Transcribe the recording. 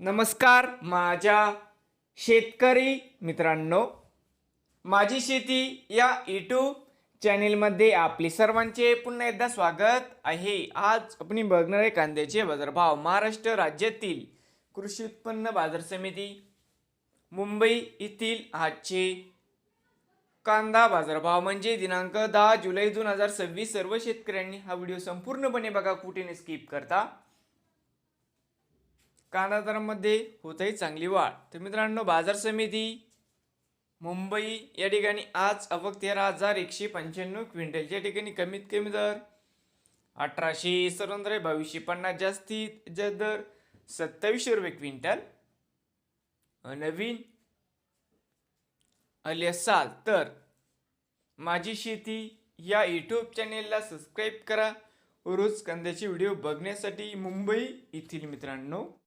नमस्कार माझ्या शेतकरी मित्रांनो, माझी शेती या यूट्यूब चॅनेलमध्ये आपले सर्वांचे पुन्हा एकदा स्वागत आहे. आज आपण बघणार आहे कांद्याचे बाजारभाव. महाराष्ट्र राज्यातील कृषी उत्पन्न बाजार समिती मुंबई येथील आजचे कांदा बाजारभाव म्हणजे दिनांक 10 जुलै 2026. सर्व शेतकऱ्यांनी हा व्हिडिओ संपूर्णपणे बघा, कुठे न स्किप करता. कांदा दरामध्ये होत आहे चांगली वाढ. तर मित्रांनो, बाजार समिती मुंबई या ठिकाणी आज आवक 13,195 क्विंटलच्या ठिकाणी कमीत कमी दर 1800, सर्वत्र 2250, जास्तीत जास्त दर 2700 रुपये क्विंटल. नवीन आले असाल तर माझी शेती या यूट्यूब चॅनेलला सबस्क्राईब करा रोज कांद्याचे व्हिडिओ बघण्यासाठी. मुंबई येथील मित्रांनो,